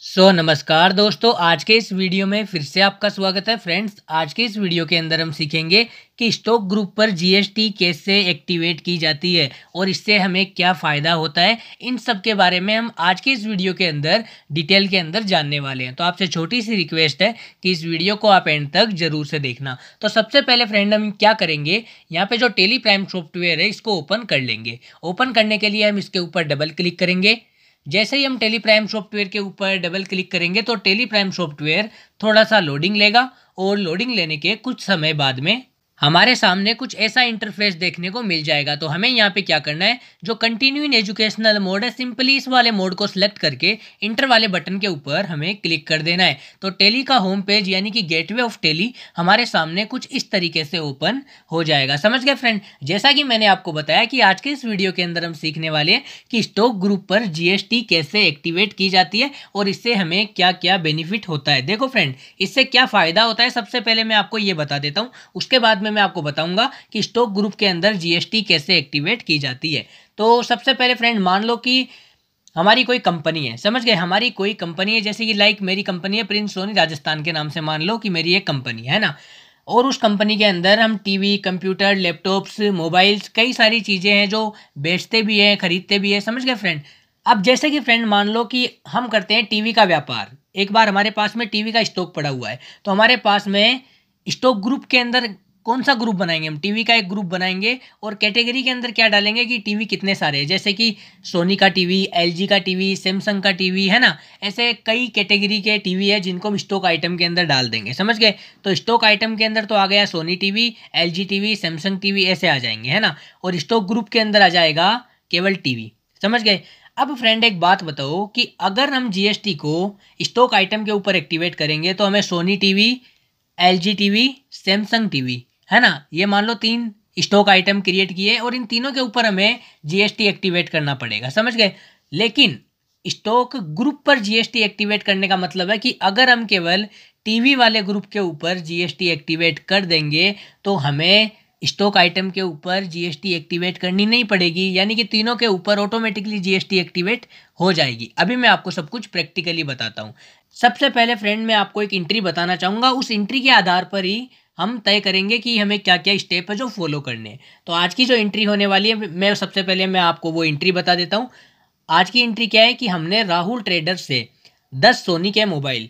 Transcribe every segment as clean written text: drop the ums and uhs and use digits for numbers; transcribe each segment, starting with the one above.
नमस्कार दोस्तों, आज के इस वीडियो में फिर से आपका स्वागत है। फ्रेंड्स, आज के इस वीडियो के अंदर हम सीखेंगे कि स्टॉक ग्रुप पर जीएसटी कैसे एक्टिवेट की जाती है और इससे हमें क्या फ़ायदा होता है। इन सब के बारे में हम आज के इस वीडियो के अंदर डिटेल के अंदर जानने वाले हैं। तो आपसे छोटी सी रिक्वेस्ट है कि इस वीडियो को आप एंड तक जरूर से देखना। तो सबसे पहले फ्रेंड हम क्या करेंगे, यहाँ पे जो टेली प्राइम सॉफ्टवेयर है इसको ओपन कर लेंगे। ओपन करने के लिए हम इसके ऊपर डबल क्लिक करेंगे। जैसे ही हम टेली प्राइम सॉफ्टवेयर के ऊपर डबल क्लिक करेंगे तो टेली प्राइम सॉफ्टवेयर थोड़ा सा लोडिंग लेगा और लोडिंग लेने के कुछ समय बाद में हमारे सामने कुछ ऐसा इंटरफेस देखने को मिल जाएगा। तो हमें यहाँ पे क्या करना है, जो कंटिन्यू इन एजुकेशनल मोड है, सिंपली इस वाले मोड को सिलेक्ट करके इंटर वाले बटन के ऊपर हमें क्लिक कर देना है। तो टेली का होम पेज यानी कि गेटवे ऑफ टेली हमारे सामने कुछ इस तरीके से ओपन हो जाएगा। समझ गए फ्रेंड? जैसा कि मैंने आपको बताया कि आज के इस वीडियो के अंदर हम सीखने वाले हैं कि स्टॉक ग्रुप पर जीएसटी कैसे एक्टिवेट की जाती है और इससे हमें क्या क्या बेनिफिट होता है। देखो फ्रेंड, इससे क्या फ़ायदा होता है सबसे पहले मैं आपको ये बता देता हूँ, उसके बाद में मैं आपको बताऊंगा कि स्टॉक ग्रुप के अंदर जीएसटी कैसे एक्टिवेट की जाती है। तो सबसे पहले फ्रेंड, मान लो कि हमारी कोई कंपनी है। समझ गए? हमारी कोई कंपनी है, जैसे कि लाइक मेरी कंपनी है प्रिंस सोनी राजस्थान के नाम से, मान लो कि मेरी एक कंपनी है ना। और उस कंपनी के अंदर हम टीवी, कंप्यूटर, लैपटॉप्स, मोबाइल्स, कई सारी चीज़ें हैं जो बेचते भी हैं, खरीदते भी हैं। समझ गए फ्रेंड? अब जैसे कि फ्रेंड मान लो कि हम करते हैं टीवी का व्यापार। एक बार हमारे पास में टीवी का स्टॉक पड़ा हुआ है, तो हमारे पास में स्टॉक ग्रुप के अंदर कौन सा ग्रुप बनाएंगे, हम टीवी का एक ग्रुप बनाएंगे और कैटेगरी के अंदर क्या डालेंगे कि टीवी कितने सारे हैं, जैसे कि सोनी का टीवी, एलजी का टीवी, सैमसंग का टीवी, है ना। ऐसे कई कैटेगरी के टीवी है जिनको हम स्टॉक आइटम के अंदर डाल देंगे। समझ गए? तो स्टॉक आइटम के अंदर तो आ गया Sony TV, LG TV, Samsung TV, ऐसे आ जाएंगे, है ना। और स्टॉक ग्रुप के अंदर आ जाएगा केवल टीवी। समझ गए? अब फ्रेंड एक बात बताओ कि अगर हम जीएसटी को स्टॉक आइटम के ऊपर एक्टिवेट करेंगे तो हमें Sony TV, LG TV, Samsung TV, है ना, ये मान लो 3 स्टॉक आइटम क्रिएट किए और इन तीनों के ऊपर हमें जीएसटी एक्टिवेट करना पड़ेगा। समझ गए? लेकिन स्टॉक ग्रुप पर जीएसटी एक्टिवेट करने का मतलब है कि अगर हम केवल टीवी वाले ग्रुप के ऊपर जीएसटी एक्टिवेट कर देंगे तो हमें स्टॉक आइटम के ऊपर जीएसटी एक्टिवेट करनी नहीं पड़ेगी, यानी कि तीनों के ऊपर ऑटोमेटिकली जीएसटी एक्टिवेट हो जाएगी। अभी मैं आपको सब कुछ प्रैक्टिकली बताता हूँ। सबसे पहले फ्रेंड मैं आपको एक एंट्री बताना चाहूँगा, उस एंट्री के आधार पर ही हम तय करेंगे कि हमें क्या क्या स्टेप है जो फॉलो करने हैं। तो आज की जो एंट्री होने वाली है, मैं सबसे पहले मैं आपको वो एंट्री बता देता हूँ। आज की एंट्री क्या है कि हमने राहुल ट्रेडर से 10 सोनी के मोबाइल,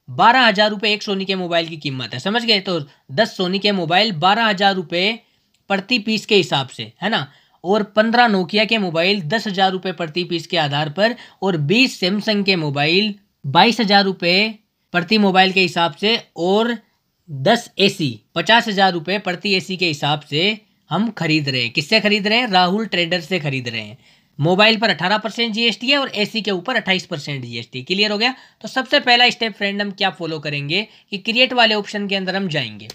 12,000 रुपये एक सोनी के मोबाइल की कीमत है। समझ गए? तो 10 सोनी के मोबाइल 12,000 रुपये प्रति पीस के हिसाब से, है ना। और 15 नोकिया के मोबाइल 10,000 रुपये प्रति पीस के आधार पर और 20 सैमसंग के मोबाइल 22,000 रुपये प्रति मोबाइल के हिसाब से और 10 एसी 50,000 रुपये प्रति एसी के हिसाब से हम खरीद रहे हैं। किससे खरीद रहे हैं? राहुल ट्रेडर से खरीद रहे हैं। मोबाइल पर 18% जीएसटी है और एसी के ऊपर 28% जीएसटी। क्लियर हो गया? तो सबसे पहला स्टेप फ्रेंड हम क्या फॉलो करेंगे कि क्रिएट वाले ऑप्शन के अंदर हम जाएंगे।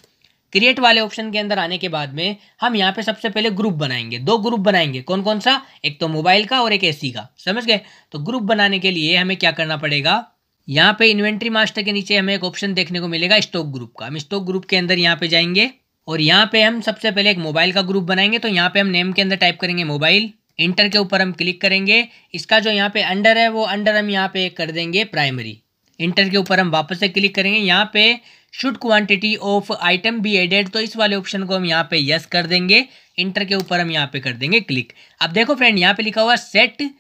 क्रिएट वाले ऑप्शन के अंदर आने के बाद में हम यहाँ पे सबसे पहले ग्रुप बनाएंगे। 2 ग्रुप बनाएंगे। कौन कौन सा? एक तो मोबाइल का और एक एसी का। समझ गए? तो ग्रुप बनाने के लिए हमें क्या करना पड़ेगा, यहाँ पे इन्वेंट्री मास्टर के नीचे हमें एक ऑप्शन देखने को मिलेगा स्टॉक ग्रुप का। हम स्टॉक ग्रुप के अंदर यहाँ पे जाएंगे और यहाँ पे हम सबसे पहले एक मोबाइल का ग्रुप बनाएंगे। तो यहाँ पे हम नेम के अंदर टाइप करेंगे मोबाइल, इंटर के ऊपर हम क्लिक करेंगे। इसका जो यहाँ पे अंडर है वो अंडर हम यहाँ पे कर देंगे प्राइमरी। इंटर के ऊपर हम वापस से क्लिक करेंगे। यहाँ पे should quantity of item be added, तो इस वाले ऑप्शन को हम यहाँ पे यस कर देंगे। इंटर के ऊपर हम यहाँ पे कर देंगे क्लिक। अब देखो फ्रेंड, यहाँ पे लिखा हुआ सेट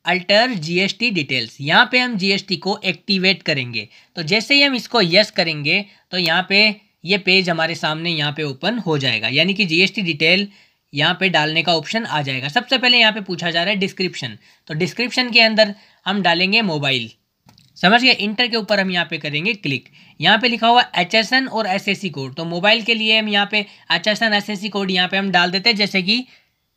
अल्टर जीएसटी डिटेल्स, यहाँ पे हम जीएसटी को एक्टिवेट करेंगे। तो जैसे ही हम इसको यस करेंगे तो यहाँ पे ये पेज हमारे सामने यहाँ पे ओपन हो जाएगा, यानी कि जीएसटी डिटेल यहाँ पे डालने का ऑप्शन आ जाएगा। सबसे पहले यहाँ पे पूछा जा रहा है डिस्क्रिप्शन, तो डिस्क्रिप्शन के अंदर हम डालेंगे मोबाइल। समझ गए? इंटर के ऊपर हम यहाँ पे करेंगे क्लिक। यहाँ पे लिखा हुआ HSN और SSC कोड, तो मोबाइल के लिए हम यहाँ पे HSN SSC कोड यहाँ पे हम डाल देते हैं, जैसे कि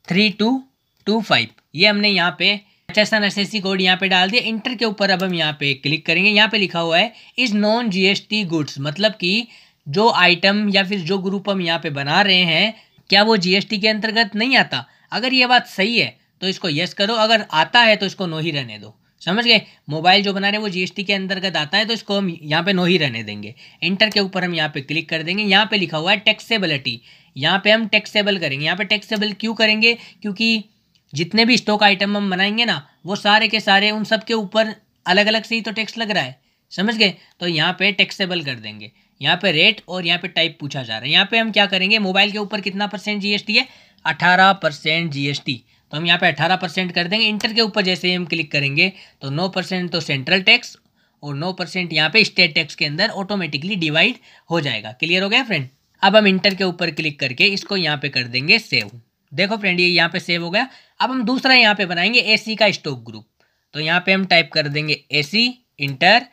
3225। ये हमने यहाँ पे HSN SSC कोड यहाँ पे डाल दिया। इंटर के ऊपर अब हम यहाँ पे क्लिक करेंगे। यहाँ पे लिखा हुआ है इज नॉन जीएसटी गुड्स, मतलब कि जो आइटम या फिर जो ग्रुप हम यहाँ पे बना रहे हैं क्या वो जीएसटी के अंतर्गत नहीं आता। अगर ये बात सही है तो इसको यस करो, अगर आता है तो इसको नो ही रहने दो। समझ गए? मोबाइल जो बना रहे हैं वो जीएसटी के अंतर्गत आता है तो इसको हम यहाँ पे नो ही रहने देंगे। इंटर के ऊपर हम यहाँ पे क्लिक कर देंगे। यहाँ पे लिखा हुआ है टैक्सेबिलिटी, यहाँ पे हम टैक्सेबल करेंगे। यहाँ पे टैक्सेबल क्यों करेंगे? क्योंकि जितने भी स्टॉक आइटम हम बनाएंगे ना वो सारे के सारे उन सब के ऊपर अलग अलग से ही तो टैक्स लग रहा है। समझ गए। तो यहाँ पे टैक्सेबल कर देंगे, यहाँ पे रेट और यहाँ पे टाइप पूछा जा रहा है। यहाँ पे हम क्या करेंगे, मोबाइल के ऊपर कितना % जीएसटी है, 18% जीएसटी, तो हम यहाँ पे 18% कर देंगे। इंटर के ऊपर जैसे ही हम क्लिक करेंगे तो 9% तो सेंट्रल टैक्स और 9% यहाँ पे स्टेट टैक्स के अंदर ऑटोमेटिकली डिवाइड हो जाएगा। क्लियर हो गया फ्रेंड। अब हम इंटर के ऊपर क्लिक करके इसको यहाँ पे कर देंगे सेव। देखो फ्रेंड, ये यहाँ पे सेव हो गया। अब हम दूसरा यहाँ पे बनाएंगे एसी का स्टॉक ग्रुप। तो यहाँ पे हम टाइप कर देंगे एसी, इंटर,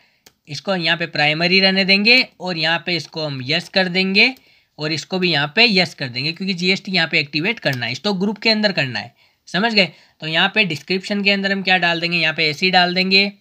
इसको यहाँ पे प्राइमरी रहने देंगे और यहाँ पे इसको हम यस कर देंगे और इसको भी यहाँ पे यस कर देंगे, क्योंकि जीएसटी यहाँ पे एक्टिवेट करना है, स्टॉक ग्रुप के अंदर करना है। समझ गए। तो यहाँ पे डिस्क्रिप्शन के अंदर हम क्या डाल देंगे, यहाँ पे एसी डाल देंगे,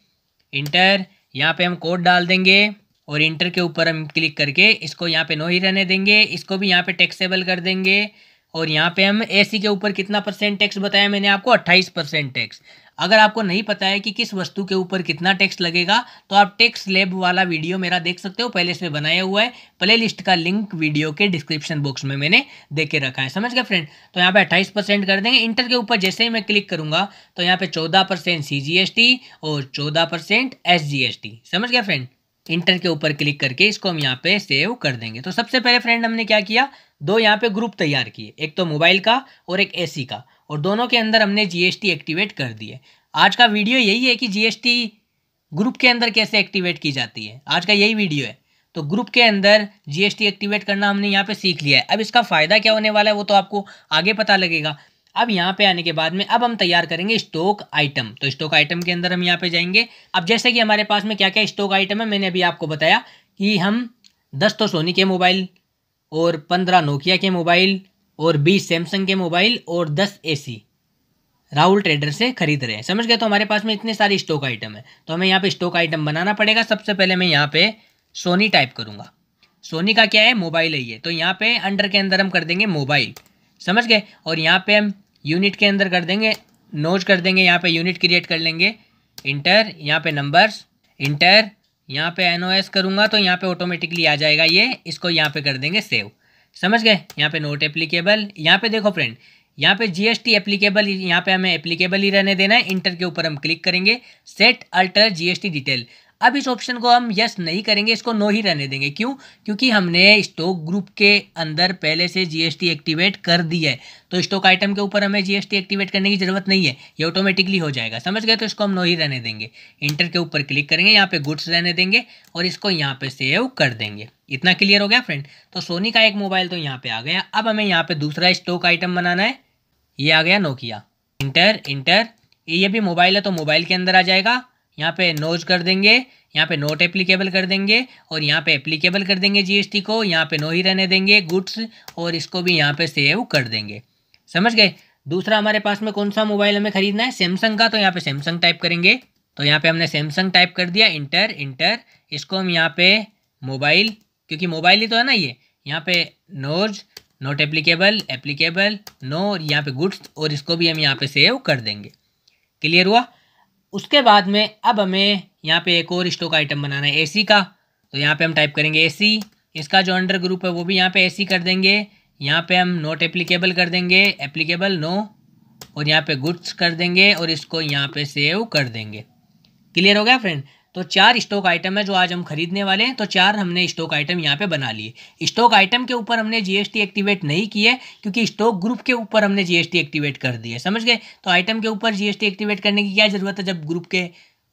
इंटर, यहाँ पे हम कोड डाल देंगे और इंटर के ऊपर हम क्लिक करके इसको यहाँ पे नो ही रहने देंगे, इसको भी यहाँ पे टैक्सेबल कर देंगे और यहाँ पे हम एसी के ऊपर कितना % टैक्स बताया मैंने आपको, 28% टैक्स। अगर आपको नहीं पता है कि किस वस्तु के ऊपर कितना टैक्स लगेगा तो आप टैक्स लैब वाला वीडियो मेरा देख सकते हो, पहले से बनाया हुआ है, प्ले लिस्ट का लिंक वीडियो के डिस्क्रिप्शन बॉक्स में मैंने दे के रखा है। समझ गए फ्रेंड। तो यहाँ पे 28% कर देंगे। इंटर के ऊपर जैसे ही मैं क्लिक करूंगा तो यहाँ पे 14% CGST और 14% SGST। समझ गया फ्रेंड। इंटर के ऊपर क्लिक करके इसको हम यहाँ पे सेव कर देंगे। तो सबसे पहले फ्रेंड हमने क्या किया, दो यहाँ पे ग्रुप तैयार किए, एक तो मोबाइल का और एक एसी का, और दोनों के अंदर हमने जीएसटी एक्टिवेट कर दिए। आज का वीडियो यही है कि जीएसटी ग्रुप के अंदर कैसे एक्टिवेट की जाती है, आज का यही वीडियो है। तो ग्रुप के अंदर जीएसटी एक्टिवेट करना हमने यहाँ पे सीख लिया है। अब इसका फ़ायदा क्या होने वाला है वो तो आपको आगे पता लगेगा। अब यहाँ पे आने के बाद में अब हम तैयार करेंगे स्टॉक आइटम। तो स्टॉक आइटम के अंदर हम यहाँ पे जाएंगे। अब जैसे कि हमारे पास में क्या क्या स्टॉक आइटम है, मैंने अभी आपको बताया कि हम 10 तो सोनी के मोबाइल और 15 नोकिया के मोबाइल और 20 सैमसंग के मोबाइल और 10 एसी राहुल ट्रेडर से खरीद रहे हैं। समझ गए। तो हमारे पास में इतने सारे स्टॉक आइटम है, तो हमें यहाँ पे स्टॉक आइटम बनाना पड़ेगा। सबसे पहले मैं यहाँ पे सोनी टाइप करूँगा। सोनी का क्या है, मोबाइल है ये। तो यहाँ पे अंडर के अंदर हम कर देंगे मोबाइल। समझ गए। और यहाँ पे हम यूनिट के अंदर कर देंगे, नोज कर देंगे, यहाँ पे यूनिट क्रिएट कर लेंगे, इंटर, यहाँ पे नंबर्स, इंटर, यहाँ पे NOS करूँगा तो यहाँ पे ऑटोमेटिकली आ जाएगा ये, इसको यहाँ पे कर देंगे सेव। समझ गए। यहाँ पे नोट एप्लीकेबल, यहाँ पे देखो फ्रेंड, यहाँ पे जीएसटी एप्लीकेबल, यहाँ पे हमें एप्लीकेबल ही रहने देना है। इंटर के ऊपर हम क्लिक करेंगे, सेट अल्टर जीएसटी डिटेल। अब इस ऑप्शन को हम यस नहीं करेंगे, इसको नो ही रहने देंगे। क्यों? क्योंकि हमने स्टॉक ग्रुप के अंदर पहले से जीएसटी एक्टिवेट कर दी है, तो स्टॉक आइटम के ऊपर हमें जीएसटी एक्टिवेट करने की जरूरत नहीं है, ये ऑटोमेटिकली हो जाएगा। समझ गए। तो इसको हम नो ही रहने देंगे। इंटर के ऊपर क्लिक करेंगे, यहाँ पे गुड्स रहने देंगे और इसको यहाँ पे सेव कर देंगे। इतना क्लियर हो गया फ्रेंड। तो सोनी का एक मोबाइल तो यहाँ पे आ गया। अब हमें यहाँ पे दूसरा स्टॉक आइटम बनाना है, ये आ गया नोकिया। इंटर, इंटर, ये भी मोबाइल है तो मोबाइल के अंदर आ जाएगा। यहाँ पे नोज कर देंगे, यहाँ पे नोट एप्लीकेबल कर देंगे और यहाँ पे एप्लीकेबल कर देंगे जीएसटी को, यहाँ पे नो ही रहने देंगे, गुड्स, और इसको भी यहाँ पे सेव कर देंगे। समझ गए। दूसरा हमारे पास में कौन सा मोबाइल हमें खरीदना है, सैमसंग का, तो यहाँ पे सैमसंग टाइप करेंगे। तो यहाँ पे हमने सैमसंग टाइप कर दिया, इंटर, इंटर, इसको हम यहाँ पे मोबाइल, क्योंकि मोबाइल ही तो है ना ये, यहाँ पे नोज, नोट एप्लीकेबल, एप्लीकेबल, नो, और यहाँ पे गुड्स, और इसको भी हम यहाँ पे सेव कर देंगे। क्लियर हुआ। उसके बाद में अब हमें यहाँ पे एक और स्टॉक आइटम बनाना है एसी का। तो यहाँ पे हम टाइप करेंगे एसी, इसका जो अंडर ग्रुप है वो भी यहाँ पे एसी कर देंगे। यहाँ पे हम नोट एप्लीकेबल कर देंगे, एप्लीकेबल, नो, और यहाँ पे गुड्स कर देंगे और इसको यहाँ पे सेव कर देंगे। क्लियर हो गया फ्रेंड। तो 4 स्टॉक आइटम है जो आज हम खरीदने वाले हैं। तो 4 हमने स्टॉक आइटम यहाँ पे बना लिए। स्टॉक आइटम के ऊपर हमने जीएसटी एक्टिवेट नहीं की है, क्योंकि स्टॉक ग्रुप के ऊपर हमने जीएसटी एक्टिवेट कर दी है। समझ गए। तो आइटम के ऊपर जीएसटी एक्टिवेट करने की क्या जरूरत है जब ग्रुप के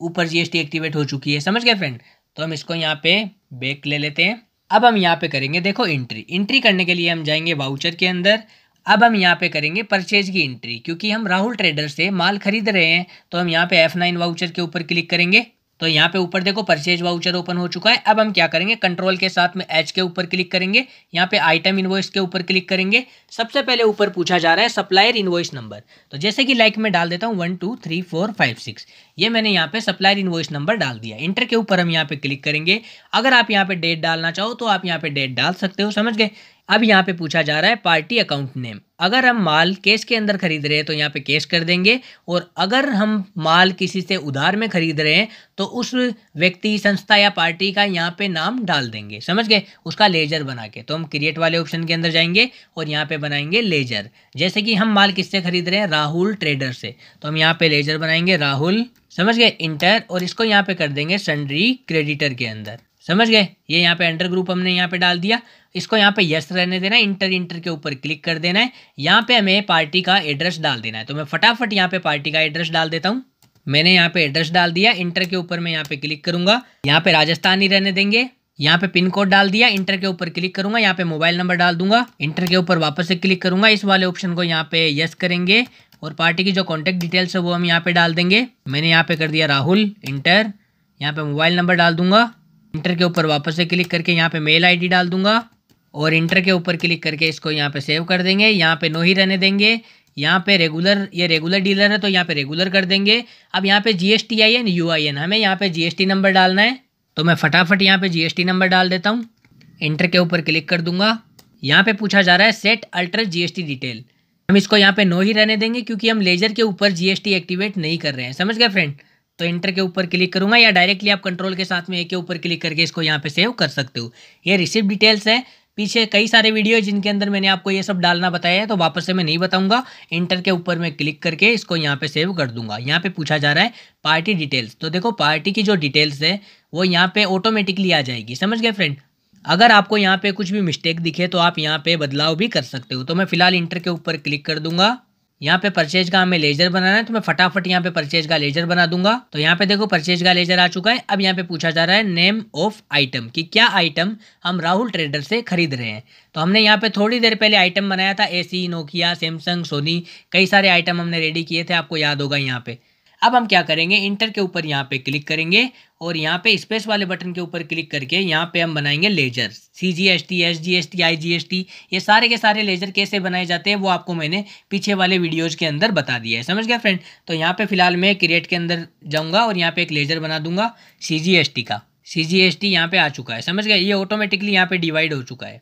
ऊपर जीएसटी एक्टिवेट हो चुकी है। समझ गए फ्रेंड। तो हम इसको यहाँ पे बैक ले लेते हैं। अब हम यहाँ पे करेंगे, देखो एंट्री। एंट्री करने के लिए हम जाएंगे वाउचर के अंदर। अब हम यहाँ पे करेंगे परचेज की एंट्री, क्योंकि हम राहुल ट्रेडर से माल खरीद रहे हैं। तो हम यहाँ पे F9 वाउचर के ऊपर क्लिक करेंगे। तो यहाँ पे ऊपर देखो परचेज वाउचर ओपन हो चुका है। अब हम क्या करेंगे, कंट्रोल के साथ में H के ऊपर क्लिक करेंगे, यहाँ पे आइटम इनवॉइस के ऊपर क्लिक करेंगे। सबसे पहले ऊपर पूछा जा रहा है सप्लायर इनवॉइस नंबर। तो जैसे कि लाइक में डाल देता हूँ 1 2 3 4 5 6, ये मैंने यहाँ पे सप्लायर इनवॉइस नंबर डाल दिया। इंटर के ऊपर हम यहाँ पे क्लिक करेंगे। अगर आप यहाँ पे डेट डालना चाहो तो आप यहाँ पे डेट डाल सकते हो। समझ गए। अब यहाँ पे पूछा जा रहा है पार्टी अकाउंट नेम। अगर हम माल कैश के अंदर खरीद रहे हैं तो यहाँ पे कैश कर देंगे, और अगर हम माल किसी से उधार में खरीद रहे हैं तो उस व्यक्ति, संस्था या पार्टी का यहाँ पे नाम डाल देंगे, समझ गए, उसका लेजर बना के। तो हम क्रिएट वाले ऑप्शन के अंदर जाएंगे और यहाँ पे बनाएंगे लेजर। जैसे कि हम माल किससे खरीद रहे हैं, राहुल ट्रेडर से, तो हम यहाँ पे लेजर बनाएंगे राहुल, समझ गए, इंटर, और इसको यहाँ पे कर देंगे सन्ड्री क्रेडिटर के अंदर, समझ गए। ये यहाँ पे अंडर ग्रुप हमने यहाँ पे डाल दिया, इसको यहाँ पे यस रहने देना है, इंटर के ऊपर क्लिक कर देना है। यहाँ पे हमें पार्टी का एड्रेस डाल देना है, तो मैं फटाफट यहाँ पे पार्टी का एड्रेस डाल देता हूँ। मैंने यहाँ पे एड्रेस डाल दिया, इंटर के ऊपर मैं यहाँ पे क्लिक करूंगा, यहाँ पे राजस्थान ही रहने देंगे। यहाँ पे पिन कोड डाल दिया, इंटर के ऊपर क्लिक करूंगा, यहाँ पे मोबाइल नंबर डाल दूंगा, इंटर के ऊपर वापस से क्लिक करूंगा, इस वाले ऑप्शन को यहाँ पे यस करेंगे, और पार्टी की जो कॉन्टेक्ट डिटेल्स है वो हम यहाँ पे डाल देंगे। मैंने यहाँ पे कर दिया राहुल, इंटर, यहाँ पे मोबाइल नंबर डाल दूंगा, इंटर के ऊपर वापस से क्लिक करके यहाँ पे मेल आईडी डाल दूंगा, और इंटर के ऊपर क्लिक करके इसको यहाँ पे सेव कर देंगे। यहाँ पे नो ही रहने देंगे, यहाँ पे रेगुलर, ये रेगुलर डीलर है तो यहाँ पे रेगुलर कर देंगे। अब यहाँ पे GSTIN UIN, हमें यहाँ पे GST नंबर डालना है, तो मैं फटाफट यहाँ पे GST नंबर डाल देता हूँ, इंटर के ऊपर क्लिक कर दूंगा। यहाँ पे पूछा जा रहा है सेट अल्टर GST डिटेल, हम इसको यहाँ पे नो ही रहने देंगे क्योंकि हम लेजर के ऊपर GST एक्टिवेट नहीं कर रहे हैं, समझ गए फ्रेंड। तो इंटर के ऊपर क्लिक करूंगा, या डायरेक्टली आप कंट्रोल के साथ में ए के ऊपर क्लिक करके इसको यहाँ पे सेव कर सकते हो। ये रिसिप्ट डिटेल्स है, पीछे कई सारे वीडियो है जिनके अंदर मैंने आपको ये सब डालना बताया है, तो वापस से मैं नहीं बताऊंगा। इंटर के ऊपर मैं क्लिक करके इसको यहाँ पे सेव कर दूंगा। यहाँ पे पूछा जा रहा है पार्टी डिटेल्स, तो देखो पार्टी की जो डिटेल्स है वो यहाँ पे ऑटोमेटिकली आ जाएगी, समझ गए फ्रेंड। अगर आपको यहाँ पे कुछ भी मिस्टेक दिखे तो आप यहाँ पे बदलाव भी कर सकते हो। तो मैं फिलहाल इंटर के ऊपर क्लिक कर दूंगा। यहाँ पे परचेज का हमें लेजर बनाना है, तो मैं फटाफट यहाँ पे परचेज का लेजर बना दूंगा। तो यहाँ पे देखो परचेज का लेजर आ चुका है। अब यहाँ पे पूछा जा रहा है नेम ऑफ आइटम, कि क्या आइटम हम राहुल ट्रेडर से खरीद रहे हैं। तो हमने यहाँ पे थोड़ी देर पहले आइटम बनाया था, AC, नोकिया, सैमसंग, सोनी, कई सारे आइटम हमने रेडी किए थे, आपको याद होगा यहाँ पे। अब हम क्या करेंगे, इंटर के ऊपर यहाँ पे क्लिक करेंगे और यहाँ पे स्पेस वाले बटन के ऊपर क्लिक करके यहाँ पे हम बनाएंगे लेजर। CGST, SGST, IGST, ये सारे के सारे लेजर कैसे बनाए जाते हैं वो आपको मैंने पीछे वाले वीडियोज के अंदर बता दिया है, समझ गया फ्रेंड। तो यहाँ पे फिलहाल मैं क्रिएट के अंदर जाऊँगा और यहाँ पे एक लेजर बना दूंगा CGST का। CGST यहाँ पे आ चुका है, समझ गया, ये ऑटोमेटिकली यहाँ पे डिवाइड हो चुका है।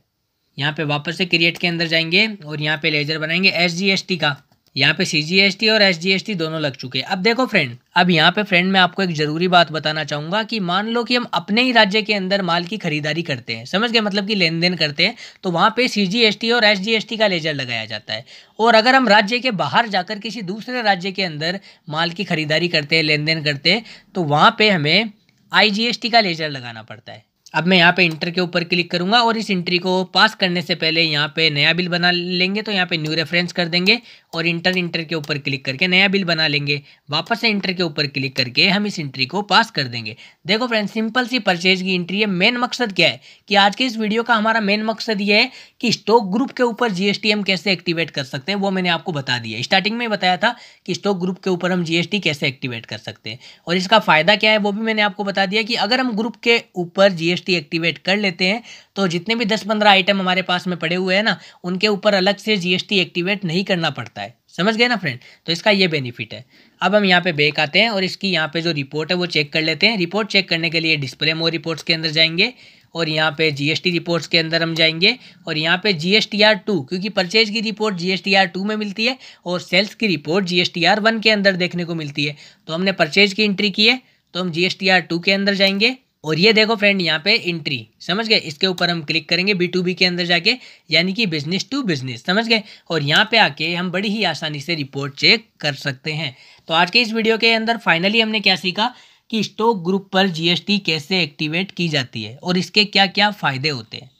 यहाँ पे वापस से क्रिएट के अंदर जाएंगे और यहाँ पे लेजर बनाएंगे SGST का। यहाँ पे CGST और SGST दोनों लग चुके हैं। अब देखो फ्रेंड, अब यहाँ पे फ्रेंड मैं आपको एक जरूरी बात बताना चाहूंगा कि मान लो कि हम अपने ही राज्य के अंदर माल की खरीदारी करते हैं, समझ गए, मतलब कि लेन देन करते हैं, तो वहाँ पे CGST और SGST का लेजर लगाया जाता है। और अगर हम राज्य के बाहर जाकर किसी दूसरे राज्य के अंदर माल की खरीदारी करते हैं, लेन देन करते हैं, तो वहाँ पे हमें IGST का लेजर लगाना पड़ता है। अब मैं यहाँ पे इंटर के ऊपर क्लिक करूंगा और इस एंट्री को पास करने से पहले यहाँ पे नया बिल बना लेंगे, तो यहाँ पे न्यू रेफरेंस कर देंगे और इंटर के ऊपर क्लिक करके नया बिल बना लेंगे। वापस से इंटर के ऊपर क्लिक करके हम इस एंट्री को पास कर देंगे। देखो फ्रेंड्स, सिंपल सी परचेज की एंट्री है। मेन मकसद क्या है कि आज के इस वीडियो का हमारा मेन मकसद ये है कि स्टॉक ग्रुप के ऊपर GST हम कैसे एक्टिवेट कर सकते हैं, वो मैंने आपको बता दिया। स्टार्टिंग में बताया था कि स्टॉक ग्रुप के ऊपर हम GST कैसे एक्टिवेट कर सकते हैं और इसका फायदा क्या है वो भी मैंने आपको बता दिया कि अगर हम ग्रुप के ऊपर GST एक्टिवेट कर लेते हैं तो जितने भी 10-15 आइटम हमारे पास में पड़े हुए हैं ना, उनके ऊपर अलग से GST एक्टिवेट नहीं करना पड़ता है, समझ गए ना फ्रेंड। तो इसका ये बेनिफिट है। अब हम यहाँ पे बैक आते हैं और इसकी यहाँ पे जो रिपोर्ट है वो चेक कर लेते हैं। रिपोर्ट चेक करने के लिए डिस्प्ले मोर रिपोर्ट्स के अंदर जाएंगे और यहाँ पे GST रिपोर्ट्स के अंदर हम जाएंगे और यहाँ पे GSTR2, क्योंकि परचेज की रिपोर्ट GSTR2 में मिलती है और सेल्स की रिपोर्ट GSTR1 के अंदर देखने को मिलती है। तो हमने परचेज की एंट्री की है तो हम GSTR2 के अंदर जाएंगे और ये देखो फ्रेंड यहाँ पे एंट्री, समझ गए, इसके ऊपर हम क्लिक करेंगे B2B के अंदर जाके, यानी कि बिजनेस टू बिजनेस, समझ गए। और यहाँ पे आके हम बड़ी ही आसानी से रिपोर्ट चेक कर सकते हैं। तो आज के इस वीडियो के अंदर फाइनली हमने क्या सीखा कि स्टॉक ग्रुप पर GST कैसे एक्टिवेट की जाती है और इसके क्या क्या फायदे होते हैं।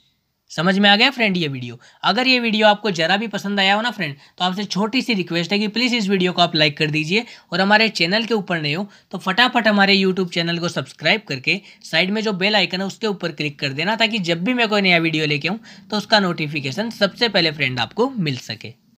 समझ में आ गया फ्रेंड ये वीडियो। अगर ये वीडियो आपको जरा भी पसंद आया हो ना फ्रेंड, तो आपसे छोटी सी रिक्वेस्ट है कि प्लीज़ इस वीडियो को आप लाइक कर दीजिए और हमारे चैनल के ऊपर नए हो तो फटाफट हमारे यूट्यूब चैनल को सब्सक्राइब करके साइड में जो बेल आइकन है उसके ऊपर क्लिक कर देना, ताकि जब भी मैं कोई नया वीडियो लेके आऊँ तो उसका नोटिफिकेशन सबसे पहले फ्रेंड आपको मिल सके।